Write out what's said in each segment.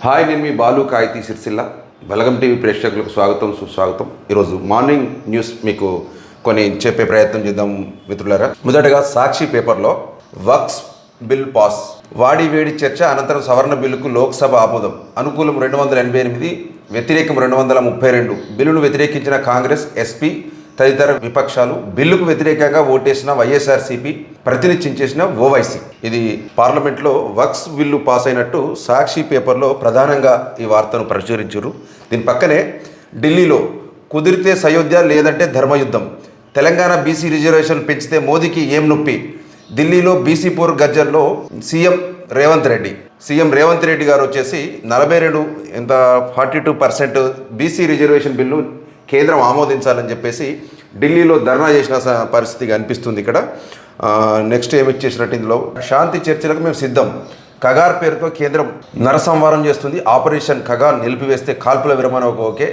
Hi, నేను మీ బాలు కాయితీ సిరిసిల్ల. బలగం TV ప్రేక్షకులకు స్వాగతం, సుస్వాగతం. ఈరోజు మార్నింగ్ న్యూస్ మీకు కొన్ని చెప్పే ప్రయత్నం చేద్దాం మిత్రులారా. మొదటగా సాక్షి పేపర్లో వక్స్ బిల్ పాస్, వాడి వేడి చర్చ అనంతరం సవరణ బిల్లుకు లోక్సభ ఆమోదం. అనుకూలం 288, వ్యతిరేకం 232. బిల్లును వ్యతిరేకించిన కాంగ్రెస్, ఎస్పీ తదితర విపక్షాలు. బిల్లుకు వ్యతిరేకంగా ఓటేసిన వైఎస్ఆర్సీపీ, ప్రతినిత్యం చేసిన ఓవైసీ. ఇది పార్లమెంట్లో వక్స్ బిల్లు పాస్ అయినట్టు సాక్షి పేపర్లో ప్రధానంగా ఈ వార్తను ప్రచురించారు. దీని పక్కనే ఢిల్లీలో కుదిరితే సయోధ్య లేదంటే ధర్మయుద్ధం, తెలంగాణ బీసీ రిజర్వేషన్ పెంచితే మోదీకి ఏం నొప్పి, ఢిల్లీలో బీసీ పూర్ గర్జన్లో సీఎం రేవంత్ రెడ్డి గారు వచ్చేసి 42% బీసీ రిజర్వేషన్ బిల్లు కేంద్రం ఆమోదించాలని చెప్పేసి ఢిల్లీలో ధర్నా చేసిన పరిస్థితి అనిపిస్తుంది. ఇక్కడ నెక్స్ట్ ఏమి చేసినట్టు ఇందులో శాంతి చర్చలకు మేము సిద్ధం, కగార్ పేరుతో కేంద్రం నరసంహారం చేస్తుంది, ఆపరేషన్ కగార్ నిలిపివేస్తే కాల్పుల విరమణ ఓకే,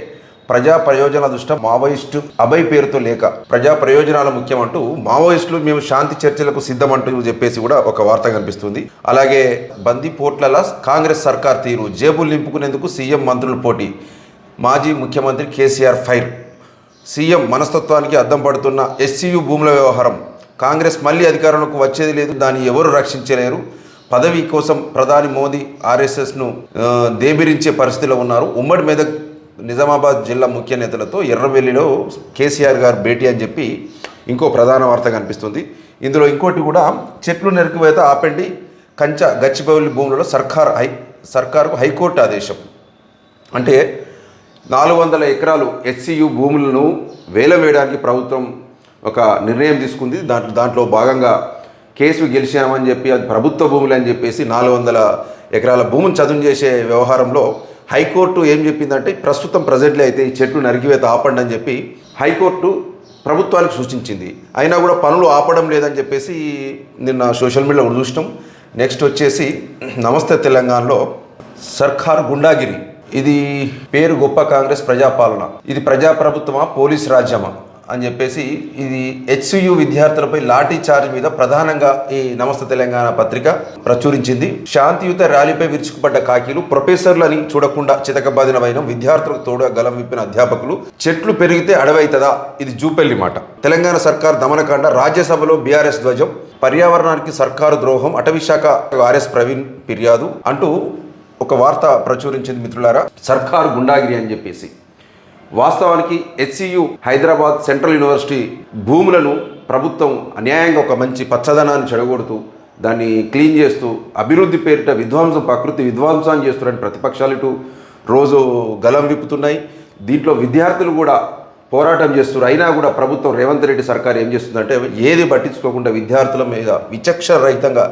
ప్రజా ప్రయోజనాల దృష్ట్యా మావోయిస్టు అభయ్ పేరుతో లేక, ప్రజా ప్రయోజనాలు ముఖ్యమంటూ మావోయిస్టులు మేము శాంతి చర్చలకు సిద్ధమంటూ చెప్పేసి కూడా ఒక వార్త కనిపిస్తుంది. అలాగే బందీపోట్ల కాంగ్రెస్ సర్కార్ తీరు, జేబులు నింపుకునేందుకు సీఎం మంత్రులు పోటీ, మాజీ ముఖ్యమంత్రి కేసీఆర్ ఫైర్, సీఎం మనస్తత్వానికి అద్దం పడుతున్న ఎస్సీయూ భూముల వ్యవహారం, కాంగ్రెస్ మళ్ళీ అధికారంలోకి వచ్చేది లేదు, దాన్ని ఎవరు రక్షించలేరు, పదవి కోసం ప్రధాని మోదీ ఆర్ఎస్ఎస్ను దేబిరించే పరిస్థితిలో ఉన్నారు, ఉమ్మడి మెదక్ నిజామాబాద్ జిల్లా ముఖ్య నేతలతో ఎర్రవెల్లిలో కేసీఆర్ గారు భేటీ అని చెప్పి ఇంకో ప్రధాన వార్త కనిపిస్తుంది. ఇందులో ఇంకోటి కూడా, చెట్లు నరికివేత ఆపండి, గచ్చిబౌలి భూములలో సర్కారు హైకోర్టు ఆదేశం. అంటే 400 ఎకరాలు ఎస్సీయూ భూములను వేలం వేయడానికి ప్రభుత్వం ఒక నిర్ణయం తీసుకుంది. దాంట్లో భాగంగా కేసు గెలిచామని చెప్పి అది ప్రభుత్వ భూములు అని చెప్పేసి 400 ఎకరాల భూమిని చదును చేసే వ్యవహారంలో హైకోర్టు ఏం చెప్పిందంటే, ప్రజెంట్లీ అయితే ఈ చెట్లు నరికివేత ఆపండి అని చెప్పి హైకోర్టు ప్రభుత్వానికి సూచించింది. అయినా కూడా పనులు ఆపడం లేదని చెప్పేసి నిన్న సోషల్ మీడియాలో చూసినాం. నెక్స్ట్ వచ్చేసి నమస్తే తెలంగాణలో సర్కార్ గుండాగిరి, ఇది పేరు గొప్ప కాంగ్రెస్ ప్రజాపాలన, ఇది ప్రజాప్రభుత్వమా పోలీస్ రాజ్యమా అని చెప్పేసి ఇది హెచ్సియు విద్యార్థులపై లాఠీ చార్జ్ మీద ప్రధానంగా ఈ నమస్తే తెలంగాణ పత్రిక ప్రచురించింది. శాంతియుత ర్యాలీపై విరుచుకుపడ్డ కాకీలు, ప్రొఫెసర్లని చూడకుండా చితకబాదిన వైనం, విద్యార్థులకు తోడుగా గలం విప్పిన అధ్యాపకులు, చెట్లు పెరిగితే అడవైతదా, ఇది జూపెల్లి మాట, తెలంగాణ సర్కార్ దమనకాండ, రాజ్యసభలో బీఆర్ఎస్ ధ్వజం, పర్యావరణానికి సర్కారు ద్రోహం, అటవీశాఖ ఆర్ఎస్ ప్రవీణ్ ఫిర్యాదు అంటూ ఒక వార్త ప్రచురించింది మిత్రులారా. సర్కారు గుండాగిరి అని చెప్పేసి వాస్తవానికి హెచ్సియు హైదరాబాద్ సెంట్రల్ యూనివర్సిటీ భూములను ప్రభుత్వం అన్యాయంగా ఒక మంచి పచ్చదనాన్ని చెడగొడుతూ దాన్ని క్లీన్ చేస్తూ అభివృద్ధి పేరిట ప్రకృతి విధ్వంసాన్ని చేస్తున్నారని ప్రతిపక్షాలు ఇటు రోజు గలం విప్పుతున్నాయి. దీంట్లో విద్యార్థులు కూడా పోరాటం చేస్తున్నారు. అయినా కూడా ప్రభుత్వం రేవంత్ రెడ్డి సర్కార్ ఏం చేస్తుందంటే ఏది పట్టించుకోకుండా విద్యార్థుల మీద విచక్షణ రహితంగా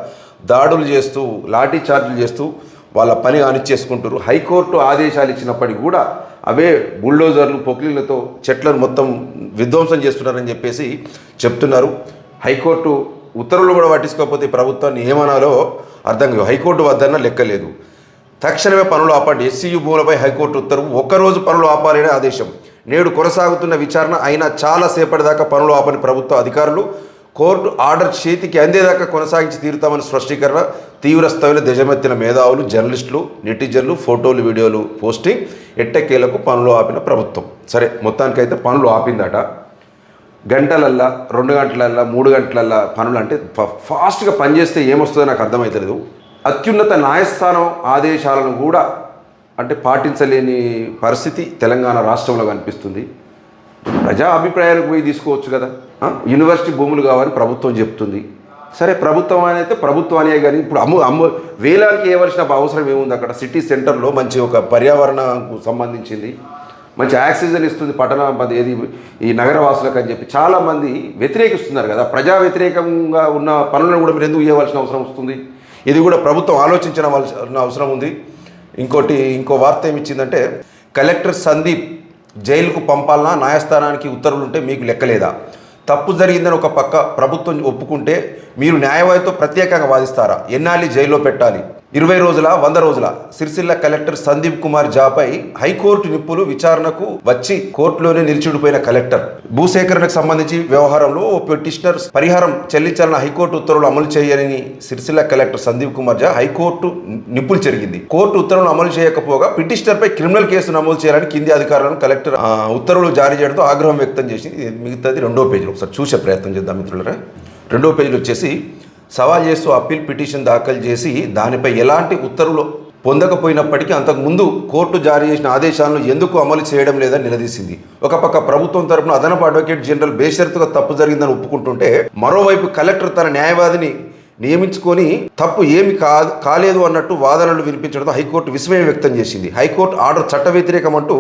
దాడులు చేస్తూ లాఠీ చార్జీలు చేస్తూ వాళ్ళ పని అనిచ్చేసుకుంటారు. హైకోర్టు ఆదేశాలు ఇచ్చినప్పటికీ కూడా అవే బుల్డోజర్లు పొక్లీలతో చెట్లను మొత్తం విధ్వంసం చేస్తున్నారని చెప్పేసి చెప్తున్నారు. హైకోర్టు ఉత్తర్వులు కూడా పట్టించుకోకపోతే ప్రభుత్వాన్ని ఏమనాలో అర్థం కాదు. హైకోర్టు వద్దన్న లెక్కలేదు. తక్షణమే పనులు ఆపండి, ఎస్సీయూ భూములపై హైకోర్టు ఉత్తర్వు, ఒక్కరోజు పనులు ఆపాలనే ఆదేశం. నేడు కొనసాగుతున్న విచారణ అయినా చాలాసేపటి దాకా పనులు ఆపని ప్రభుత్వ అధికారులు, కోర్టు ఆర్డర్ చేతికి అందేదాకా కొనసాగించి తీరుతామని స్పష్టీకరణ. తీవ్ర స్థాయిలో దిగమెత్తిన మేధావులు, జర్నలిస్టులు, నెటిజన్లు, ఫోటోలు, వీడియోలు పోస్టింగ్, ఎట్టకేలకు పనులు ఆపిన ప్రభుత్వం. సరే, మొత్తానికైతే పనులు ఆపిందట. గంటలల్లా, 2 గంటలల్లా, 3 గంటలల్లా పనులు అంటే ఫాస్ట్గా పనిచేస్తే ఏమొస్తుందో నాకు అర్థమవుతలేదు. అత్యున్నత న్యాయస్థానం ఆదేశాలను కూడా అంటే పాటించలేని పరిస్థితి తెలంగాణ రాష్ట్రంలో కనిపిస్తుంది. ప్రజా అభిప్రాయాలకు పోయి తీసుకోవచ్చు కదా. యూనివర్సిటీ భూములు కావాలని ప్రభుత్వం చెప్తుంది. సరే, ప్రభుత్వం అయితే ప్రభుత్వం అనే కానీ ఇప్పుడు వేలానికి ఇవ్వాల్సిన అవసరం ఏముంది? అక్కడ సిటీ సెంటర్లో మంచి ఒక పర్యావరణకు సంబంధించింది మంచి ఆక్సిజన్ ఇస్తుంది ఏది ఈ నగరవాసులకు అని చెప్పి చాలామంది వ్యతిరేకిస్తున్నారు కదా. ప్రజా వ్యతిరేకంగా ఉన్న పనులను కూడా మీరు ఎందుకు ఇవ్వాల్సిన అవసరం వస్తుంది? ఇది కూడా ప్రభుత్వం ఆలోచించిన అవసరం ఉంది. ఇంకో వార్త ఏమిచ్చిందంటే, కలెక్టర్ సందీప్ జైలుకు పంపాలన్నా, న్యాయస్థానానికి ఉత్తర్వులుంటే మీకు లెక్కలేదా? తప్పు జరిగిందని ఒక పక్క ప్రభుత్వం ఒప్పుకుంటే మీరు న్యాయవాదితో ప్రత్యేకంగా వాదిస్తారా? ఎన్నాళ్ళు జైల్లో పెట్టాలి? 20 రోజుల 100 రోజుల సిరిసిల్ల కలెక్టర్ సందీప్ కుమార్ జాపై హైకోర్టు నిప్పులు విచారణకు వచ్చి కోర్టులోనే నిలిచిడిపోయిన కలెక్టర్ భూసేకరణకు సంబంధించి వ్యవహారంలో పిటిషనర్ పరిహారం చెల్లించాలన్న హైకోర్టు ఉత్తర్వులు అమలు చేయని సిరిసిల్ల కలెక్టర్ సందీప్ కుమార్ జా హైకోర్టు నిప్పులు చెరిగింది. కోర్టు ఉత్తర్వులు అమలు చేయకపోగా పిటిషనర్ పై క్రిమినల్ కేసు నమోదు చేయాలని కింది అధికారులను కలెక్టర్ ఉత్తర్వులు జారీ చేయడంతో ఆగ్రహం వ్యక్తం చేసి మిగతాది 2వ పేజీలో ఒకసారి చూసే ప్రయత్నం చేద్దాం మిత్రులరా. 2వ పేజీలో వచ్చేసి సవాల్ చేస్తూ అప్పీల్ పిటిషన్ దాఖలు చేసి దానిపై ఎలాంటి ఉత్తర్వులు పొందకపోయినప్పటికీ అంతకుముందు కోర్టు జారీ చేసిన ఆదేశాలను ఎందుకు అమలు చేయడం లేదని నిలదీసింది. ఒక పక్క ప్రభుత్వం తరపున అదనపు అడ్వకేట్ జనరల్ బేషరతుగా తప్పు జరిగిందని ఒప్పుకుంటుంటే, మరోవైపు కలెక్టర్ తన న్యాయవాదిని నియమించుకొని తప్పు ఏమి కాలేదు అన్నట్టు వాదనలు వినిపించడంతో హైకోర్టు విస్మయం వ్యక్తం చేసింది. హైకోర్టు ఆర్డర్ చట్ట వ్యతిరేకం అంటూ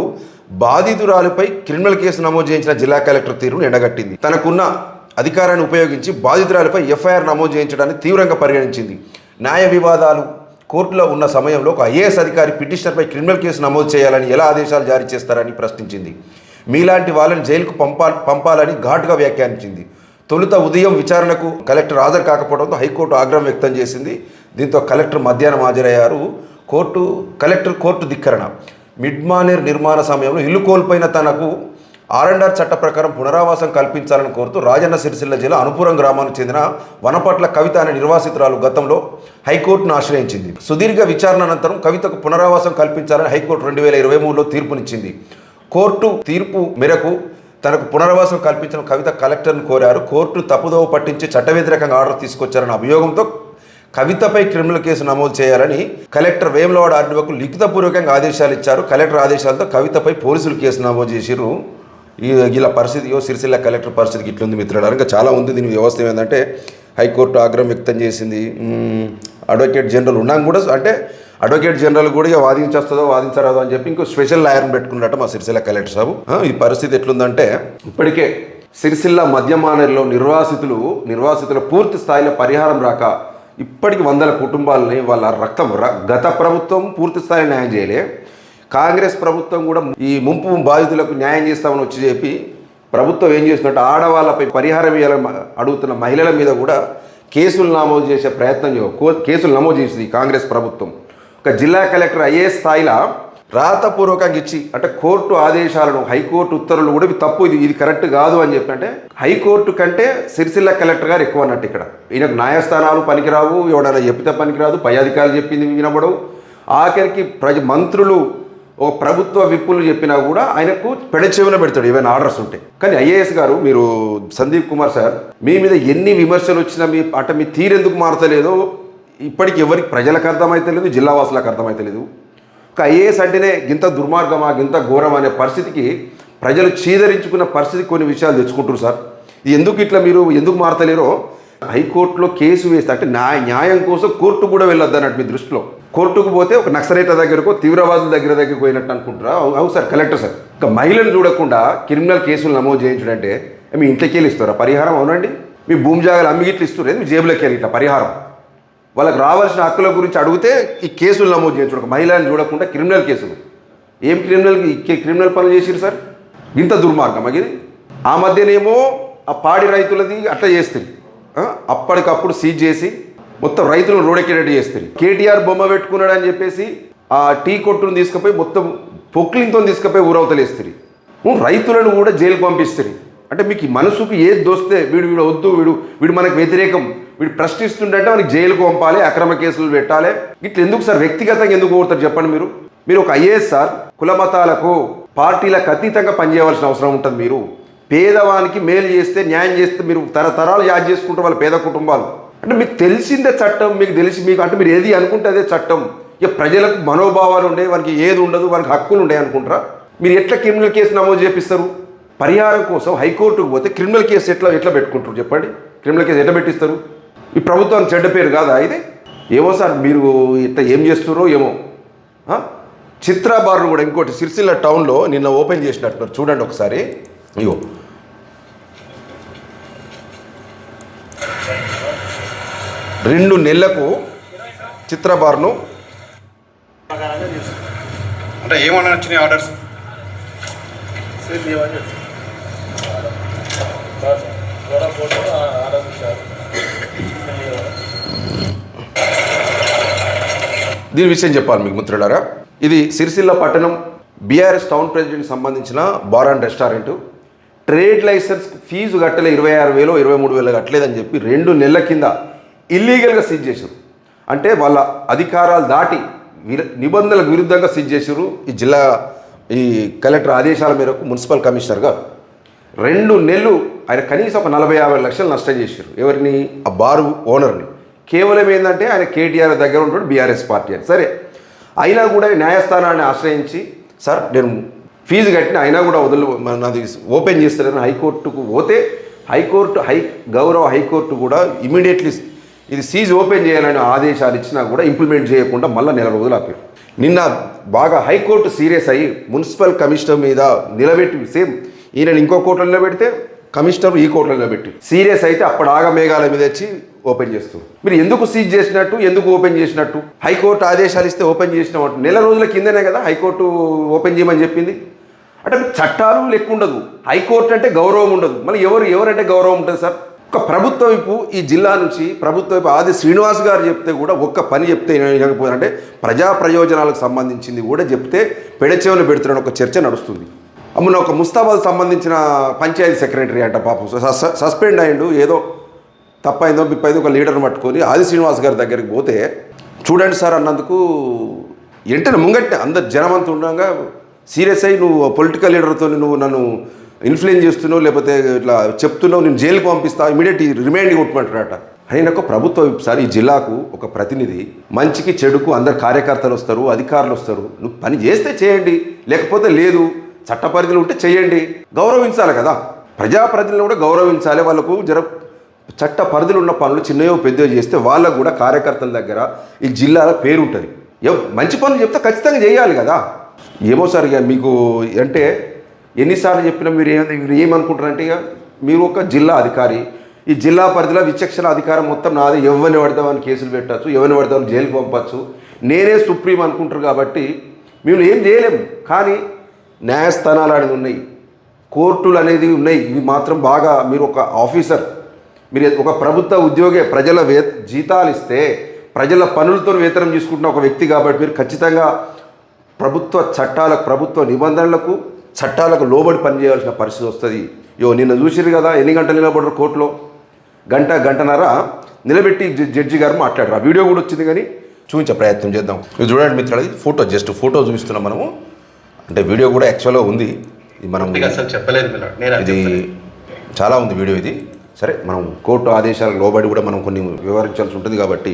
బాధితురాలిపై క్రిమినల్ కేసు నమోదు చేయించిన జిల్లా కలెక్టర్ తీరును ఎండగట్టింది. తనకున్న అధికారాన్ని ఉపయోగించి బాధితురాలపై ఎఫ్ఐఆర్ నమోదు చేయించడాన్ని తీవ్రంగా పరిగణించింది. న్యాయ వివాదాలు కోర్టులో ఉన్న సమయంలో ఒక ఐఏఎస్ అధికారి పిటిషనర్పై క్రిమినల్ కేసు నమోదు చేయాలని ఎలా ఆదేశాలు జారీ చేస్తారని ప్రశ్నించింది. మీలాంటి వాళ్ళని జైలుకు పంపాలని ఘాటుగా వ్యాఖ్యానించింది. తొలుత ఉదయం విచారణకు కలెక్టర్ హాజరు కాకపోవడంతో హైకోర్టు ఆగ్రహం వ్యక్తం చేసింది. దీంతో కలెక్టర్ మధ్యాహ్నం హాజరయ్యారు. Collector court ధిక్కరణ. మిడ్మానేర్ నిర్మాణ సమయంలో ఇల్లు కోల్పోయిన తనకు R&R చట్ట ప్రకారం పునరావాసం కల్పించాలని కోరుతూ రాజన్న సిరిసిల్ల జిల్లా అనుపురం గ్రామానికి చెందిన వనపట్ల కవిత అనే నిర్వాసితురాలు గతంలో హైకోర్టును ఆశ్రయించింది. సుదీర్ఘ విచారణ అనంతరం కవితకు పునరావాసం కల్పించాలని హైకోర్టు 2023లో తీర్పునిచ్చింది. కోర్టు తీర్పు మేరకు తనకు పునరావాసం కల్పించిన కవిత కలెక్టర్ను కోరారు. కోర్టు తప్పుదోవ పట్టించి చట్ట వ్యతిరేకంగా ఆర్డర్ తీసుకొచ్చారన్న అభియోగంతో కవితపై క్రిమినల్ కేసు నమోదు చేయాలని కలెక్టర్ వేములవాడ ఆర్డీఓకు లిఖితపూర్వకంగా ఆదేశాలు ఇచ్చారు. కలెక్టర్ ఆదేశాలతో కవితపై పోలీసులు కేసు నమోదు చేసిరు. ఇలా పరిస్థితి సిరిసిల్ల కలెక్టర్ పరిస్థితికి ఇట్లుంది మిత్రులారా. ఇంకా చాలా ఉంది. దీని వ్యవస్థ ఏంటంటే హైకోర్టు ఆగ్రహం వ్యక్తం చేసింది. అడ్వకేట్ జనరల్ ఉన్నాం కూడా, అంటే అడ్వకేట్ జనరల్ కూడా ఇక వాదించేస్తుందో వాదించరాదో అని చెప్పి ఇంకో స్పెషల్ లాయర్ని పెట్టుకున్నట్ట మా సిరిసిల్ల కలెక్టర్ సాబు. ఈ పరిస్థితి ఎట్లుందంటే ఇప్పటికే సిరిసిల్ల మధ్యమానేరులో నిర్వాసితుల పూర్తి స్థాయిలో పరిహారం రాక ఇప్పటికి 100 కుటుంబాలని వాళ్ళ గత ప్రభుత్వం పూర్తి స్థాయిలో న్యాయం చేయలే. కాంగ్రెస్ ప్రభుత్వం కూడా ఈ ముంపు బాధితులకు న్యాయం చేస్తామని వచ్చి చెప్పి ప్రభుత్వం ఏం చేస్తున్నట్టు ఆడవాళ్ళపై పరిహారం ఇవ్వాలని అడుగుతున్న మహిళల మీద కూడా కేసులు నమోదు చేసే ప్రయత్నం కేసులు నమోదు చేసింది కాంగ్రెస్ ప్రభుత్వం. ఒక జిల్లా కలెక్టర్ ఐఏఎస్ స్థాయిలో రాతపూర్వకంగా ఇచ్చి, అంటే కోర్టు ఆదేశాలను హైకోర్టు ఉత్తర్వులు కూడా తప్పు, ఇది కరెక్ట్ కాదు అని చెప్పి, అంటే హైకోర్టు కంటే సిరిసిల్ల కలెక్టర్ గారు ఎక్కువ అన్నట్టు. ఇక్కడ ఈయనకు న్యాయస్థానాలు పనికిరావు, ఎవడైనా చెప్పితే పనికిరాదు, పై అధికారులు చెప్పింది వినబడవు. ఆఖరికి మంత్రులు ఒక ప్రభుత్వ విప్పులు చెప్పినా కూడా ఆయనకు పెడచెవిన పెడతాడు ఏవైనా ఆర్డర్స్ ఉంటే. కానీ ఐఏఎస్ గారు, మీరు సందీప్ కుమార్ సార్, మీ మీద ఎన్ని విమర్శలు వచ్చినా మీ తీరెందుకు మారతలేదో ఇప్పటికి ఎవరికి ప్రజలకు అర్థమైతలేదు, జిల్లా వాసులకు అర్థమైతలేదు. ఒక ఐఏఎస్ అంటేనే గింత దుర్మార్గమా, గింత ఘోరం అనే పరిస్థితికి ప్రజలు చీదరించుకున్న పరిస్థితి కొన్ని విషయాలు తెచ్చుకుంటారు సార్. ఇది మీరు ఎందుకు మారతలేరో హైకోర్టులో కేసు వేస్తే, అంటే న్యాయం కోసం కోర్టు కూడా వెళ్ళొద్దు అన్నట్టు మీ దృష్టిలో. కోర్టుకు పోతే ఒక నక్సలైట్ల దగ్గరకో తీవ్రవాదుల దగ్గరికి పోయినట్టు అనుకుంటారా? అవును సార్ కలెక్టర్ సార్. ఇంకా మహిళను చూడకుండా క్రిమినల్ కేసులు నమోదు చేయించడం అంటే మీ ఇంట్లోకి వెళ్ళి ఇస్తారా పరిహారం? అవునండి. మీ భూమి జాగాలు అమ్మి ఇట్లా ఇస్తున్నారు, మీ జేబులోకి వెళ్ళి ఇట్లా పరిహారం. వాళ్ళకి రావాల్సిన హక్కుల గురించి అడిగితే ఈ కేసులు నమోదు చేయించడం, ఒక మహిళను చూడకుండా క్రిమినల్ కేసులు. ఏం క్రిమినల్ పనులు చేసిరు సార్? ఇంత దుర్మార్గం అగిది. ఆ మధ్యనేమో ఆ పాడి రైతులది అట్లా చేస్తుంది, అప్పటికప్పుడు సీజ్ చేసి మొత్తం రైతులను రోడెక్కేటట్టు చేస్తారు. కేటీఆర్ బొమ్మ పెట్టుకున్నాడు అని చెప్పేసి ఆ టీ కొట్టును తీసుకుపోయి మొత్తం పొక్లింగ్తో తీసుకుపోయి ఊరవతలేస్తారు. రైతులను కూడా జైలుకు పంపిస్తారు. అంటే మీకు మనసుకు ఏది దోస్తే వీడు వద్దు, వీడు మనకు వ్యతిరేకం, వీడు ప్రశ్నిస్తుంటే మనకి జైలుకు పంపాలి, అక్రమ కేసులు పెట్టాలి. ఇట్లా ఎందుకు సార్? వ్యక్తిగతంగా ఎందుకు కోరుతారు చెప్పండి. మీరు ఒక ఐఏఎస్ సార్. కుల మతాలకు పార్టీలకు అతీతంగా పనిచేయవలసిన అవసరం ఉంటుంది. మీరు పేదవానికి మేలు చేస్తే, న్యాయం చేస్తే మీరు తరతరాలు యాద్ చేసుకుంటారు వాళ్ళ పేద కుటుంబాలు. అంటే మీకు తెలిసిందే చట్టం, మీకు అంటే మీరు ఏది అనుకుంటే అదే చట్టం. ఇక ప్రజలకు మనోభావాలు ఉండే, వానికి ఏది ఉండదు, వానికి హక్కులు ఉండే అనుకుంటారా? మీరు ఎట్లా క్రిమినల్ కేసు నమోదు చేపిస్తారు? పరిహారం కోసం హైకోర్టుకు పోతే క్రిమినల్ కేసు ఎట్లా పెట్టుకుంటారు చెప్పండి? క్రిమినల్ కేసు ఎట్లా పెట్టిస్తారు? ఈ ప్రభుత్వానికి చెడ్డ పేరు కాదా ఇది? ఏమో సార్, మీరు ఇట్లా ఏం చేస్తున్నారో ఏమో. చిత్రా బార్ను కూడా ఇంకోటి సిరిసిల్ల టౌన్లో నిన్న ఓపెన్ చేసినట్టున్నారు, చూడండి ఒకసారి. ఇగో 2 నెలలకు చిత్రా బార్ను, అంటే ఏమన్నా వచ్చినాయి ఆర్డర్స్? దీని విషయం చెప్పాలి మీకు మిత్రులారా. ఇది సిరిసిల్ల పట్టణం బీఆర్ఎస్ టౌన్ ప్రెసిడెంట్కి సంబంధించిన bar and restaurant. Trade licence fee కట్టలే 26,000 23,000 కట్టలేదని చెప్పి 2 నెలల కింద ఇల్లీగల్గా సీజ్ చేశారు. అంటే వాళ్ళ అధికారాలు దాటి నిబంధనలకు విరుద్ధంగా సీజ్ చేశారు. ఈ కలెక్టర్ ఆదేశాల మేరకు మున్సిపల్ కమిషనర్గా 2 నెలలు ఆయన కనీసం ఒక 40-50 లక్షలు నష్టం చేశారు. ఎవరిని? ఆ బారు ఓనర్ని. కేవలం ఏంటంటే ఆయన కేటీఆర్ దగ్గర ఉంటాడు, బీఆర్ఎస్ పార్టీ అని. సరే, అయినా కూడా న్యాయస్థానాన్ని ఆశ్రయించి సార్ నేను ఫీజు కట్టిన అయినా కూడా నాది ఓపెన్ చేస్తారని హైకోర్టుకు పోతే గౌరవ హైకోర్టు కూడా ఇమీడియట్లీ ఇది సీజ్ ఓపెన్ చేయాలని ఆదేశాలు ఇచ్చినా కూడా ఇంప్లిమెంట్ చేయకుండా మళ్ళీ 4 రోజులు ఆపారు. నిన్న బాగా హైకోర్టు సీరియస్ అయ్యి మున్సిపల్ కమిషనర్ మీద నిలబెట్టి, సేమ్ ఈయన ఇంకో కోర్టులో నిలబెడితే కమిషనర్ ఈ కోర్టులో నిలబెట్టి సీరియస్ అయితే అప్పుడు ఆగమేఘాల మీద వచ్చి ఓపెన్ చేస్తారు. మీరు ఎందుకు సీజ్ చేసినట్టు, ఎందుకు ఓపెన్ చేసినట్టు? హైకోర్టు ఆదేశాలు ఇస్తే ఓపెన్ చేసిన 4 రోజుల కిందనే కదా హైకోర్టు ఓపెన్ చేయమని చెప్పింది. అంటే చట్టాలు లెక్క ఉండదు, హైకోర్టు అంటే గౌరవం ఉండదు. మళ్ళీ ఎవరంటే గౌరవం ఉంటుంది సార్? ఒక ప్రభుత్వ వైపు ఈ జిల్లా నుంచి ప్రభుత్వ వైపు ఆది శ్రీనివాస్ గారు చెప్తే కూడా ఒక్క పని చెప్తే వినకపోయారంటే ప్రజా ప్రయోజనాలకు సంబంధించింది కూడా చెప్తే పెడచెవులు పెడుతున్న ఒక చర్చ నడుస్తుంది. అమ్మున ఒక ముస్తాబాద్ సంబంధించిన పంచాయతీ సెక్రటరీ అంట పాపం సస్పెండ్ అయ్యిండు, ఏదో తప్పైందో బిప్పైందో ఒక లీడర్ని పట్టుకొని ఆది శ్రీనివాస్ గారి దగ్గరికి పోతే చూడండి సార్ అన్నందుకు వెంటనే ముంగట్టే అందరు జనమంతా ఉండగా సీరియస్ అయ్యి నువ్వు పొలిటికల్ లీడర్తో నువ్వు నన్ను ఇన్ఫ్లుయెన్స్ చేస్తున్నావు, లేకపోతే ఇట్లా చెప్తున్నావు, నేను జైలుకి పంపిస్తావు, ఇమీడియట్ రిమైండ్ కొట్టమంటారట. అయినా ఒక ప్రభుత్వం సార్ ఈ జిల్లాకు ఒక ప్రతినిధి, మంచికి చెడుకు అందరు కార్యకర్తలు వస్తారు, అధికారులు వస్తారు. నువ్వు పని చేస్తే చేయండి, లేకపోతే లేదు. చట్ట పరిధిలో ఉంటే చేయండి, గౌరవించాలి కదా. ప్రజాప్రతినిధులను కూడా గౌరవించాలి. వాళ్ళకు చట్ట పరిధిలో ఉన్న పనులు చిన్నయో పెద్దయో చేస్తే వాళ్ళకు కూడా కార్యకర్తల దగ్గర ఈ జిల్లాలో పేరు ఉంటుంది. మంచి పనులు చెప్తే ఖచ్చితంగా చేయాలి కదా. ఏమో సార్ ఇక మీకు అంటే ఎన్నిసార్లు చెప్పినా మీరు ఏమనుకుంటారంటే ఇక మీరు ఒక జిల్లా అధికారి, ఈ జిల్లా పరిధిలో విచక్షణ అధికారం మొత్తం నాది, ఎవరిని పడతామని కేసులు పెట్టచ్చు, ఎవరిని పడతామని జైలుకి పంపచ్చు, నేనే సుప్రీం అనుకుంటారు. కాబట్టి మేము ఏం చేయలేము. కానీ న్యాయస్థానాలు అనేది ఉన్నాయి, కోర్టులు అనేది ఉన్నాయి. ఇవి మాత్రం బాగా మీరు ఒక ఆఫీసర్, మీరు ఒక ప్రభుత్వ ఉద్యోగి, ప్రజల జీతాలు ఇస్తే ప్రజల పనులతో వేతనం తీసుకుంటున్న ఒక వ్యక్తి కాబట్టి మీరు ఖచ్చితంగా ప్రభుత్వ చట్టాలకు, ప్రభుత్వ నిబంధనలకు, చట్టాలకు లోబడి పనిచేయాల్సిన పరిస్థితి వస్తుంది. నిన్న చూసిరు కదా ఎన్ని గంటలు నిలబడరు కోర్టులో, గంటన్నర నిలబెట్టి జడ్జి గారు మాట్లాడారు. ఆ వీడియో కూడా వచ్చింది, కానీ చూపించే ప్రయత్నం చేద్దాం. ఇది చూడండి మిత్రులది ఫోటో, జస్ట్ ఫోటో చూపిస్తున్నాం మనము. అంటే వీడియో కూడా యాక్చువల్గా ఉంది, ఇది మనం చెప్పలేదు, ఇది చాలా ఉంది వీడియో ఇది. సరే, మనం కోర్టు ఆదేశాలకు లోబడి కూడా మనం కొన్ని వివరించాల్సి ఉంటుంది. కాబట్టి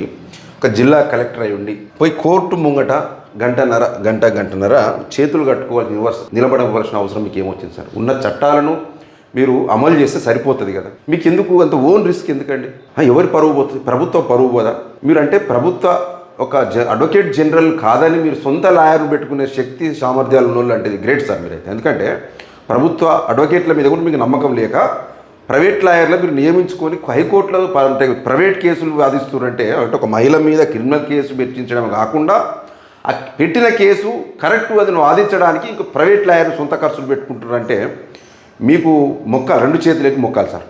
ఒక జిల్లా కలెక్టర్ అయి ఉండి పోయి కోర్టు ముంగట గంటన్నర చేతులు నిలబడవలసిన అవసరం మీకు ఏమొచ్చింది సార్? ఉన్న చట్టాలను మీరు అమలు చేస్తే సరిపోతుంది కదా. మీకు ఎందుకు అంత ఓన్ రిస్క్ ఎందుకండి? ఎవరి పరువు పోతుంది? ప్రభుత్వం పరువు పోదా? మీరు అంటే ప్రభుత్వ ఒక అడ్వకేట్ జనరల్ కాదని మీరు సొంత లాయర్ను పెట్టుకునే శక్తి సామర్థ్యాలు ఉన్న వాళ్ళు అంటే గ్రేట్ సార్ మీరైతే. ఎందుకంటే ప్రభుత్వ అడ్వకేట్ల మీద కూడా మీకు నమ్మకం లేక ప్రైవేట్ లాయర్లు మీరు నియమించుకొని హైకోర్టులో అంటే ప్రైవేట్ కేసులు వాదిస్తున్నారంటే, అంటే ఒక మహిళ మీద క్రిమినల్ కేసు పెట్టించడం కాకుండా ఆ పెట్టిన కేసు కరెక్ట్ అది వాదించడానికి ఇంకో ప్రైవేట్ లాయర్ సొంత ఖర్చులు పెట్టుకుంటారంటే మీకు రెండు చేతులకి మొక్కాలి సార్.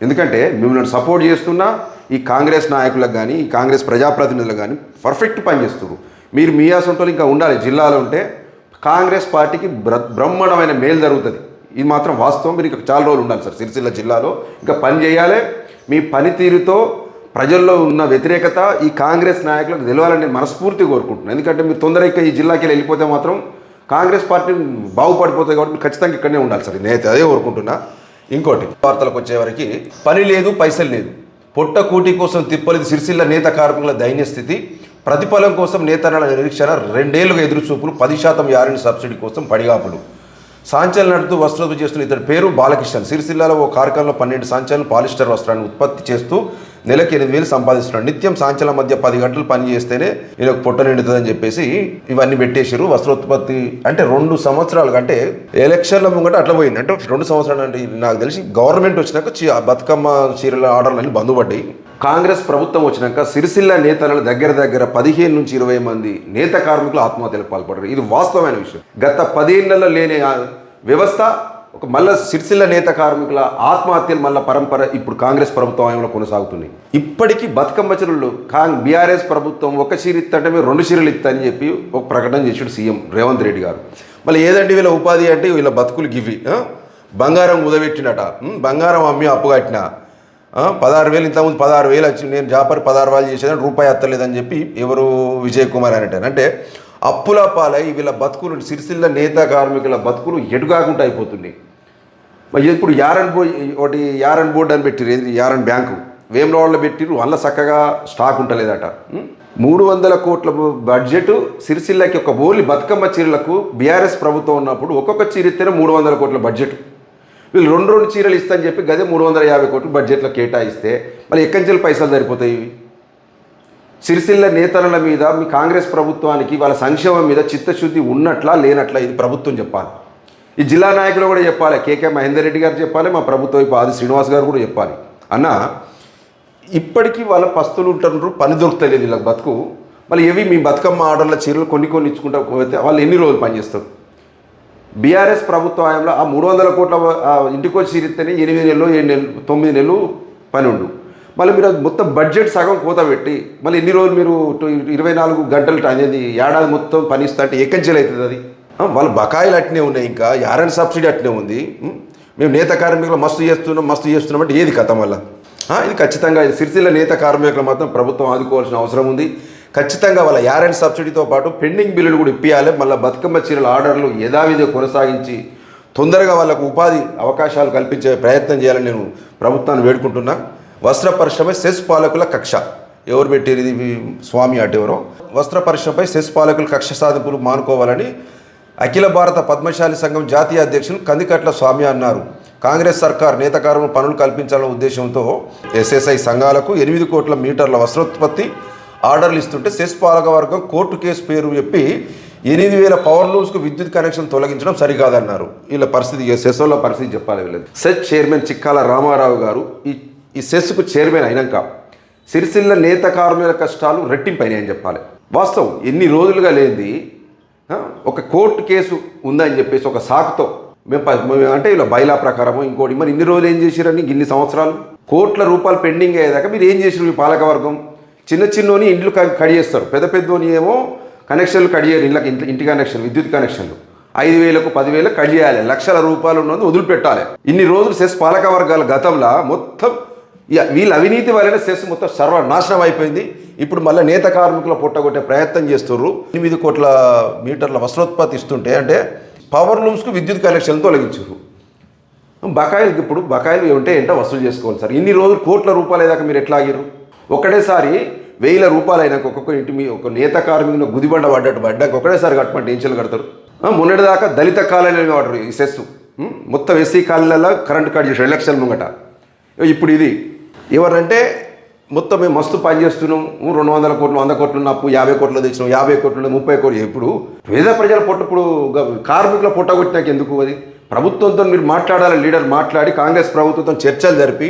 ఎందుకంటే మిమ్మల్ని సపోర్ట్ చేస్తున్నా ఈ కాంగ్రెస్ నాయకులకు కానీ, ఈ కాంగ్రెస్ ప్రజాప్రతినిధులకు కానీ పర్ఫెక్ట్ పని చేస్తున్నారు. మీరు మీ అసంటోళ్ళు ఇంకా ఉండాలి జిల్లాలో ఉంటే కాంగ్రెస్ పార్టీకి బ్రహ్మాండమైన మేలు జరుగుతుంది. ఇది మాత్రం వాస్తవం. మీరు ఇంకా చాలా రోజులు ఉండాలి సార్ సిరిసిల్ల జిల్లాలో, ఇంకా పని చేయాలి. మీ పనితీరుతో ప్రజల్లో ఉన్న వ్యతిరేకత ఈ కాంగ్రెస్ నాయకులకు తెలవాలని నేను మనస్ఫూర్తిగా కోరుకుంటున్నాను. ఎందుకంటే మీరు తొందరగా ఈ జిల్లాకి వెళ్ళిపోతే మాత్రం కాంగ్రెస్ పార్టీ బాగుపడిపోతుంది. కాబట్టి మీరు ఖచ్చితంగా ఇక్కడనే ఉండాలి సార్, నేనైతే అదే కోరుకుంటున్నా. ఇంకోటి, వార్తలకు వచ్చేవరకు పని లేదు, పైసలు లేదు, పొట్ట కూటి కోసం తిప్పలేదు సిరిసిల్ల నేత కార్మికుల దైన్య స్థితి. ప్రతిఫలం కోసం నేతన్నల నిరీక్షణ, 2 ఏళ్లుగా ఎదురుచూపులు, 10% యారిన్ సబ్సిడీ కోసం పడిగాపులు. సాంచలు నడుతూ వస్త్రోత్పత్తి చేస్తున్న ఇతడి పేరు బాలకిషన్. సిరిసిల్లాలో ఓ కార్ఖానలో 12 సాంచాలను పాలిస్టర్ వస్త్రాన్ని ఉత్పత్తి చేస్తూ నెలకి 8,000 సంపాదిస్తున్నాడు. నిత్యం సాంచల మధ్య 10 గంటలు పని చేస్తేనే నేను పొట్ట నిండుతుందని చెప్పేసి ఇవన్నీ పెట్టేసారు. వస్త్రోత్పత్తి అంటే 2 సంవత్సరాలు, అంటే ఎలక్షన్ల ముంగట అట్లా పోయింది. అంటే 2 సంవత్సరాలు అంటే నాకు తెలిసి గవర్నమెంట్ వచ్చినాక బతుకమ్మ చీరల ఆర్డర్లు అన్నీ బంద్ పడ్డాయి. కాంగ్రెస్ ప్రభుత్వం వచ్చినాక సిరిసిల్ల నేతలను దగ్గర 15 నుంచి 20 మంది నేత కార్మికులు ఆత్మహత్యలకు పాల్పడ్డారు. ఇది వాస్తవమైన విషయం. గత 10 ఏళ్లలో లేని వ్యవస్థ ఒక మళ్ళా సిరిసిల్ల నేత కార్మికుల ఆత్మహత్యలు మళ్ళీ పరంపర ఇప్పుడు కాంగ్రెస్ ప్రభుత్వం హయాంలో కొనసాగుతున్నాయి. ఇప్పటికీ బతుకమ్మ చీరలు బీఆర్ఎస్ ప్రభుత్వం ఒక చీర ఇస్తంటే మేము 2 చీరలు ఇస్తానని చెప్పి ఒక ప్రకటన చేసాడు సీఎం రేవంత్ రెడ్డి గారు. మళ్ళీ ఏదంటే వీళ్ళ ఉపాధి అంటే వీళ్ళ బతుకులు గివి బంగారం కుదబెట్టినట, బంగారం అమ్మి అప్పు కట్టిన 16,000 ఇంతకుముందు 16,000 వచ్చి నేను జాపర్ 16,000 చేసేదని రూపాయి అత్తలేదని చెప్పి ఎవరు విజయ్ కుమార్ అంటే అప్పుల పాలై వీళ్ళ బతుకులు సిరిసిల్ల నేత కార్మికుల బతుకులు ఎటుగాకుండా అయిపోతున్నాయి. మరి ఇప్పుడు యారన్ బోర్డు అని పెట్టిరు, యారన్ బ్యాంకు వేములవాడలో పెట్టిరు, వల్ల చక్కగా స్టాక్ ఉంటలేదట. 300 కోట్ల బడ్జెట్ సిరిసిల్లకి ఒక ఓన్లీ బతుకమ్మ చీరలకు బీఆర్ఎస్ ప్రభుత్వం ఉన్నప్పుడు ఒక్కొక్క చీర ఇస్తేనే 300 కోట్ల బడ్జెట్. వీళ్ళు 2 చీరలు ఇస్తారని చెప్పి గదే 350 కోట్లు బడ్జెట్లో కేటాయిస్తే మళ్ళీ ఎక్కడి నుంచి పైసలు సరిపోతాయి ఇవి? సిరిసిల్ల నేతల మీద మీ కాంగ్రెస్ ప్రభుత్వానికి వాళ్ళ సంక్షేమం మీద చిత్తశుద్ధి ఉన్నట్లా లేనట్లా ఇది ప్రభుత్వం చెప్పాలి. ఈ జిల్లా నాయకులు కూడా చెప్పాలి, కేకే మహేందర్ రెడ్డి గారు చెప్పాలి, మా ప్రభుత్వం ఇప్పుడు ఆది శ్రీనివాస్ గారు కూడా చెప్పాలి. అన్న ఇప్పటికీ వాళ్ళ పస్తులు ఉంటున్నారు, పని దొరుకుతలేదు వీళ్ళకి బతుకు. మళ్ళీ ఏవి మీ బతుకమ్మ ఆర్డర్ల చీరలు కొన్ని ఇచ్చుకుంటా పోతే వాళ్ళు ఎన్ని రోజులు పనిచేస్తారు? బీఆర్ఎస్ ప్రభుత్వ హయాంలో ఆ 300 కోట్ల ఇంటికి వచ్చి చీరిస్తేనే 8 నెలలు 7 నెలలు 9 నెలలు పని ఉండు. మళ్ళీ మీరు మొత్తం బడ్జెట్ సగం కోత పెట్టి మళ్ళీ ఎన్ని రోజులు మీరు 24 గంటలు అనేది ఏడాది మొత్తం పని ఇస్తా అంటే ఎక్కంచెలు అవుతుంది అది. వాళ్ళ బకాయిలు అట్నే ఉన్నాయి, ఇంకా యారన్ సబ్సిడీ అట్నే ఉంది. మేము నేత కార్మికులు మస్తు చేస్తున్నాం అంటే ఏది కథ వల్ల? ఇది ఖచ్చితంగా సిరిసిల్ల నేత కార్మికులు మాత్రం ప్రభుత్వం ఆదుకోవాల్సిన అవసరం ఉంది. ఖచ్చితంగా వాళ్ళ యారన్ సబ్సిడీతో పాటు పెండింగ్ బిల్లులు కూడా ఇప్పియాలి. మళ్ళీ బతుకమ్మ చీరల ఆర్డర్లు యథావిధిగా కొనసాగించి తొందరగా వాళ్ళకు ఉపాధి అవకాశాలు కల్పించే ప్రయత్నం చేయాలని నేను ప్రభుత్వాన్ని వేడుకుంటున్నా. వస్త్ర పరిశ్రమ సెస్ పాలకుల కక్ష ఎవరు పెట్టారు? ఇది స్వామి అటెవరో. వస్త్ర పరిశ్రమపై సెస్ పాలకుల కక్ష సాధింపులు మానుకోవాలని అఖిల భారత పద్మశాలి సంఘం జాతీయ అధ్యక్షులు కందికట్ల స్వామి అన్నారు. కాంగ్రెస్ సర్కార్ నేతకారులు పనులు కల్పించాలనే ఉద్దేశంతో ఎస్ఎస్ఐ సంఘాలకు 8 కోట్ల మీటర్ల వస్త్రోత్పత్తి ఆర్డర్లు ఇస్తుంటే సెస్ పాలక వర్గం కోర్టు కేసు పేరు చెప్పి 8,000 పవర్ లూమ్స్కు విద్యుత్ కనెక్షన్ తొలగించడం సరికాదన్నారు. వీళ్ళ పరిస్థితి సెస్ల పరిస్థితి చెప్పాలి వీళ్ళది. సెస్ చైర్మన్ చిక్కాల రామారావు గారు ఈ సెస్కు చైర్మన్ అయినాక సిరిసిల్ల నేత కార్మికుల కష్టాలు రెట్టింపైనాయని చెప్పాలి. వాస్తవం ఎన్ని రోజులుగా లేనిది ఒక కోర్టు కేసు ఉందని చెప్పేసి ఒక సాకుతో మేము అంటే ఇలా బైలా ప్రకారము ఇంకోటి మరి ఇన్ని రోజులు ఏం చేసిరని ఇన్ని సంవత్సరాలు కోట్ల రూపాయలు పెండింగ్ అయ్యేదాకా మీరు ఏం చేసిరు? మీ పాలకవర్గం చిన్నోని ఇండ్లు కడిగేస్తారు, పెద్దోని ఏమో కనెక్షన్లు కడిగారు, ఇంటి కనెక్షన్ విద్యుత్ కనెక్షన్లు 5,000కు 10,000 కడియాలి, లక్షల రూపాయలు ఉన్నది వదిలిపెట్టాలి. ఇన్ని రోజులు సెస్ పాలకవర్గాల గతంలో మొత్తం వీళ్ళ అవినీతి వలన సెస్ మొత్తం సర్వనాశనం అయిపోయింది. ఇప్పుడు మళ్ళీ నేత కార్మికుల పొట్టగొట్టే ప్రయత్నం చేస్తున్నారు. 8 కోట్ల మీటర్ల వస్త్రోత్పత్తి ఇస్తుంటే అంటే పవర్ లూమ్స్కు విద్యుత్ కనెక్షన్లు తొలగించారు. బకాయిలు ఏమంటే ఏంటో వసూలు చేసుకోవాలి సార్. ఇన్ని రోజులు కోట్ల రూపాయలు దాకా మీరు ఎట్లా ఆగిరు? ఒకటేసారి 1,000 రూపాయలు అయినాక ఒక్కొక్క ఇంటి మీ ఒక నేత కార్మికుని గుదిబండ పడ్డాక ఒకటేసారి కట్టమంటే ఏం కడతారు? మొన్నటిదాకా దళిత కాలనీలు వాడరు ఈ సెస్, మొత్తం ఎస్సీ కాలనీలలో కరెంటు కట్ చేసాడు ఎలక్షన్ ముంగట. ఇప్పుడు ఇది ఎవరంటే మొత్తం మేము మస్తు పని చేస్తున్నాం, 200 కోట్లు 100 కోట్లు అప్పు 50 కోట్లు తెచ్చినాం, 50 కోట్లు 30 కోట్లు. ఇప్పుడు పేద ప్రజల ఇప్పుడు కార్మికుల పొట్టగొట్టినాక ఎందుకు? అది ప్రభుత్వంతో మీరు మాట్లాడాలి, లీడర్ మాట్లాడి కాంగ్రెస్ ప్రభుత్వంతో చర్చలు జరిపి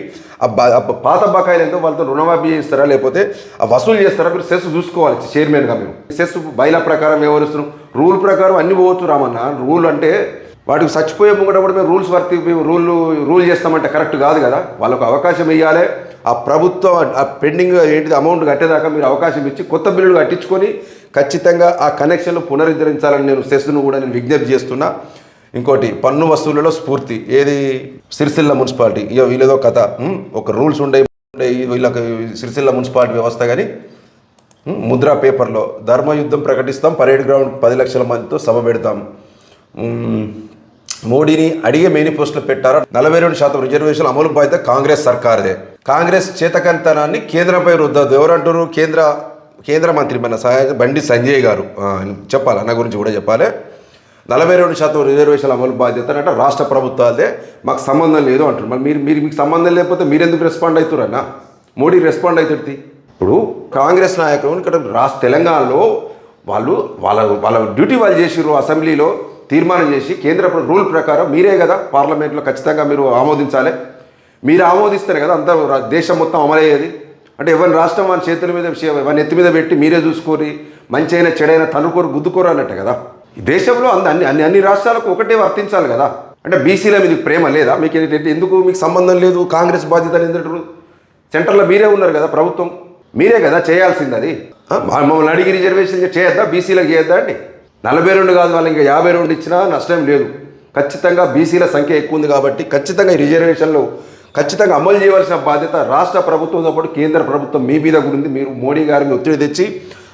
పాత బకాయిలు ఎంతో వాళ్ళతో రుణమాఫీ చేస్తారా లేకపోతే వసూలు చేస్తారా మీరు సెస్ చూసుకోవాలి. చైర్మన్గా మేము సెస్ బైలా ప్రకారం వ్యవహరిస్తున్నాం, రూల్ ప్రకారం అన్ని పోవచ్చు రామన్న. రూల్ అంటే వాటికి చచ్చిపోయే ముంగట కూడా మేము రూల్ చేస్తామంటే కరెక్ట్ కాదు కదా. వాళ్ళకు అవకాశం ఇవ్వాలి. ఆ ప్రభుత్వం ఆ పెండింగ్ ఏంటిది అమౌంట్ కట్టేదాకా మీరు అవకాశం ఇచ్చి కొత్త బిల్లులు కట్టించుకొని ఖచ్చితంగా ఆ కనెక్షన్లు పునరుద్ధరించాలని నేను సెస్ను కూడా నేను విజ్ఞప్తి చేస్తున్నా. ఇంకోటి పన్ను వసూళ్లలో స్ఫూర్తి ఏది? సిరిసిల్ల మున్సిపాలిటీ వీళ్ళేదో కథ ఒక రూల్స్ ఉండే వీళ్ళకి సిరిసిల్ల మున్సిపాలిటీ వ్యవస్థ కానీ ముద్రా పేపర్లో ధర్మయుద్ధం ప్రకటిస్తాం, పరేడ్ గ్రౌండ్ 10 లక్షల మందితో సభ పెడతాం, మోడీని అడిగే మేనిఫెస్టోలో పెట్టారా, 42% రిజర్వేషన్లు అమలు బాధ్యత కాంగ్రెస్ సర్కార్దే, కాంగ్రెస్ చేతకంతనాన్ని కేంద్రంపై రుద్దద్దు. ఎవరంటారు? కేంద్ర మంత్రి మన బండి సంజయ్ గారు చెప్పాలి, అన్న గురించి కూడా చెప్పాలి. 42% రిజర్వేషన్ల అమలు బాధ్యత అంటే రాష్ట్ర ప్రభుత్వాలదే, మాకు సంబంధం లేదు అంటారు. మరి మీకు సంబంధం లేకపోతే మీరెందుకు రెస్పాండ్ అవుతారన్న? మోడీ రెస్పాండ్ అవుతుంది. ఇప్పుడు కాంగ్రెస్ నాయకులు ఇక్కడ తెలంగాణలో వాళ్ళ డ్యూటీ వాళ్ళు చేసిర్రు. అసెంబ్లీలో తీర్మానం చేసి కేంద్ర రూల్ ప్రకారం మీరే కదా పార్లమెంట్లో ఖచ్చితంగా మీరు ఆమోదించాలి. మీరు ఆమోదిస్తారు కదా అంతా దేశం మొత్తం అమలయ్యేది. అంటే ఎవరి రాష్ట్రం వాళ్ళ చేతుల మీద ఎవరి ఎత్తి మీద పెట్టి మీరే చూసుకొని మంచి అయినా చెడైనా తనుకోరు గుద్దుకోరు అన్నట్టు కదా. ఈ దేశంలో అన్ని రాష్ట్రాలకు ఒకటే వర్తించాలి కదా. అంటే బీసీల మీద ప్రేమ లేదా మీకు? ఎందుకు మీకు సంబంధం లేదు, కాంగ్రెస్ బాధ్యత ఏంటంటారు? సెంటర్లో మీరే ఉన్నారు కదా, ప్రభుత్వం మీరే కదా చేయాల్సింది అది. మమ్మల్ని అడిగి రిజర్వేషన్ చేయొద్దా? బీసీలకు చేయొద్దా అండి? 42 కాదు, వాళ్ళు ఇంకా 52 ఇచ్చినా నష్టం లేదు. ఖచ్చితంగా బీసీల సంఖ్య ఎక్కువ ఉంది కాబట్టి ఖచ్చితంగా ఈ రిజర్వేషన్లు ఖచ్చితంగా అమలు చేయవలసిన బాధ్యత రాష్ట్ర ప్రభుత్వంతో పాటు కేంద్ర ప్రభుత్వం మీ మీద కూడా ఉంది. మీరు మోడీ గారిని ఒత్తిడి తెచ్చి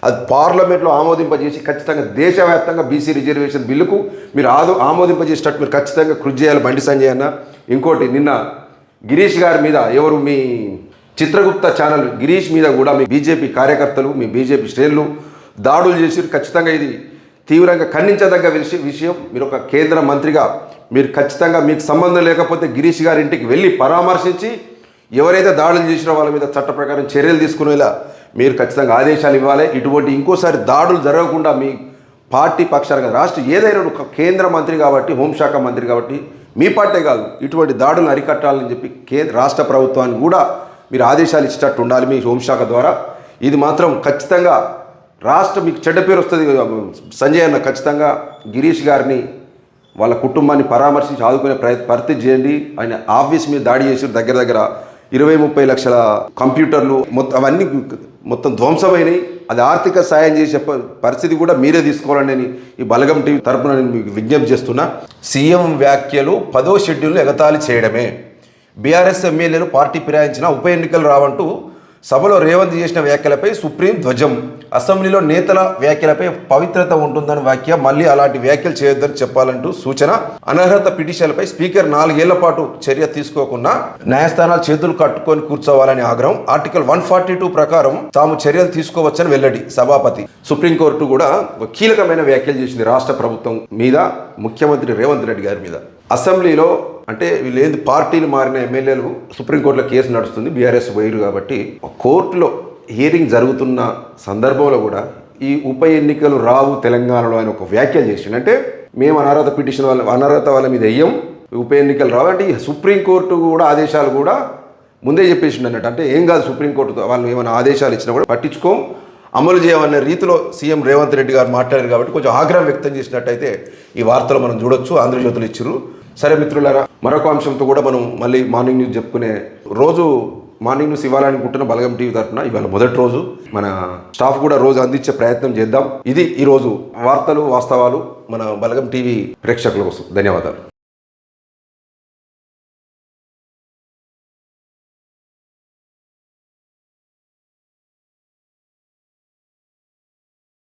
అది పార్లమెంట్లో ఆమోదింపజేసి ఖచ్చితంగా దేశవ్యాప్తంగా బీసీ రిజర్వేషన్ బిల్లుకు మీరు ఆమోదింపజేసేటట్టు మీరు ఖచ్చితంగా కృషి చేయాలి బండి సంజయ్ అన్న. ఇంకోటి, నిన్న గిరీష్ గారి మీద ఎవరు మీ చిత్రగుప్త ఛానల్ గిరీష్ మీద కూడా మీ బీజేపీ కార్యకర్తలు, మీ బీజేపీ శ్రేణులు దాడులు చేసి ఖచ్చితంగా ఇది తీవ్రంగా ఖండించదగ్గ విషయం. మీరు ఒక కేంద్ర మంత్రిగా మీరు ఖచ్చితంగా మీకు సంబంధం లేకపోతే గిరీష్ గారి ఇంటికి వెళ్ళి పరామర్శించి ఎవరైతే దాడులు చేసినా వాళ్ళ మీద చట్ట ప్రకారం చర్యలు తీసుకునేలా మీరు ఖచ్చితంగా ఆదేశాలు ఇవ్వాలి. ఇటువంటి ఇంకోసారి దాడులు జరగకుండా మీ పార్టీ పక్షాలుగా రాష్ట్ర ఏదైనా ఒక కేంద్ర మంత్రి కాబట్టి, హోంశాఖ మంత్రి కాబట్టి మీ పార్టీ కాదు, ఇటువంటి దాడులను అరికట్టాలని చెప్పి రాష్ట్ర ప్రభుత్వానికి కూడా మీరు ఆదేశాలు ఇచ్చేటట్టు ఉండాలి మీ హోంశాఖ ద్వారా. ఇది మాత్రం ఖచ్చితంగా మీకు చెడ్డ పేరు వస్తుంది. సంజయ్ అన్న ఖచ్చితంగా గిరీష్ గారిని వాళ్ళ కుటుంబాన్ని పరామర్శించి ఆదుకునే పరిస్థితి చేయండి. ఆయన ఆఫీస్ మీద దాడి చేసి దగ్గర 20-30 లక్షల కంప్యూటర్లు అవన్నీ మొత్తం ధ్వంసమైనవి. అది ఆర్థిక సాయం చేసే పరిస్థితి కూడా మీరే తీసుకోవాలని నేను ఈ బలగం టీవీ తరపున నేను మీకు విజ్ఞప్తి చేస్తున్నా. సీఎం వ్యాఖ్యలు 10వ షెడ్యూల్ను ఎగతాళి చేయడమే. బీఆర్ఎస్ ఎమ్మెల్యేలు పార్టీ ఫిరాయించిన ఉప ఎన్నికలు రావంటూ సభలో రేవంత్ చేసిన వ్యాఖ్యలపై సుప్రీం ధ్వజం. అసెంబ్లీలో నేతల వ్యాఖ్యలపై పవిత్రత ఉంటుందని వ్యాఖ్య, మళ్ళీ అలాంటి వ్యాఖ్యలు చేయొద్దని చెప్పాలంటూ సూచన. అనర్హత పిటిషన్లపై స్పీకర్ 4 ఏళ్ల పాటు చర్య తీసుకోకుండా న్యాయస్థానాలు చేతులు కట్టుకొని కూర్చోవాలని ఆగ్రహం. ఆర్టికల్ 142 ప్రకారం తాము చర్యలు తీసుకోవచ్చని వెల్లడి సభాపతి. సుప్రీంకోర్టు కూడా కీలకమైన వ్యాఖ్యలు చేసింది రాష్ట్ర ప్రభుత్వం మీద, ముఖ్యమంత్రి రేవంత్ రెడ్డి గారి మీద. అసెంబ్లీలో అంటే వీళ్ళు పార్టీలు మారిన ఎమ్మెల్యేలు సుప్రీంకోర్టులో కేసు నడుస్తుంది, బీఆర్ఎస్ వైరు కాబట్టి కోర్టులో హియరింగ్ జరుగుతున్న సందర్భంలో కూడా ఈ ఉప ఎన్నికలు రావు తెలంగాణలో అని ఒక వ్యాఖ్యలు చేసిండు. అంటే మేము అనర్హత వాళ్ళ మీద వెయ్యం, ఉప ఎన్నికలు రావు అంటే సుప్రీంకోర్టు కూడా ఆదేశాలు కూడా ముందే చెప్పేసిండు అన్నట్టు. అంటే ఏం కాదు, సుప్రీంకోర్టు వాళ్ళు ఏమైనా ఆదేశాలు ఇచ్చినా కూడా పట్టించుకోం, అమలు చేయమనే రీతిలో సీఎం రేవంత్ రెడ్డి గారు మాట్లాడారు కాబట్టి కొంచెం ఆగ్రహం వ్యక్తం చేసినట్టయితే ఈ వార్తలు మనం చూడొచ్చు. ఆంధ్రజ్యోతులు ఇచ్చిర్రు. సరే మిత్రులారా, మరొక అంశంతో కూడా మనం మళ్ళీ మార్నింగ్ న్యూస్ చెప్పుకునే రోజు మార్నింగ్ న్యూస్ ఇవ్వాలనుకుంటున్న బలగం టీవీ తరఫున ఇవాళ మొదటి రోజు. మన స్టాఫ్ కూడా రోజు అందించే ప్రయత్నం చేద్దాం. ఇది ఈరోజు వార్తలు వాస్తవాలు మన బలగం టీవీ ప్రేక్షకుల కోసం. ధన్యవాదాలు.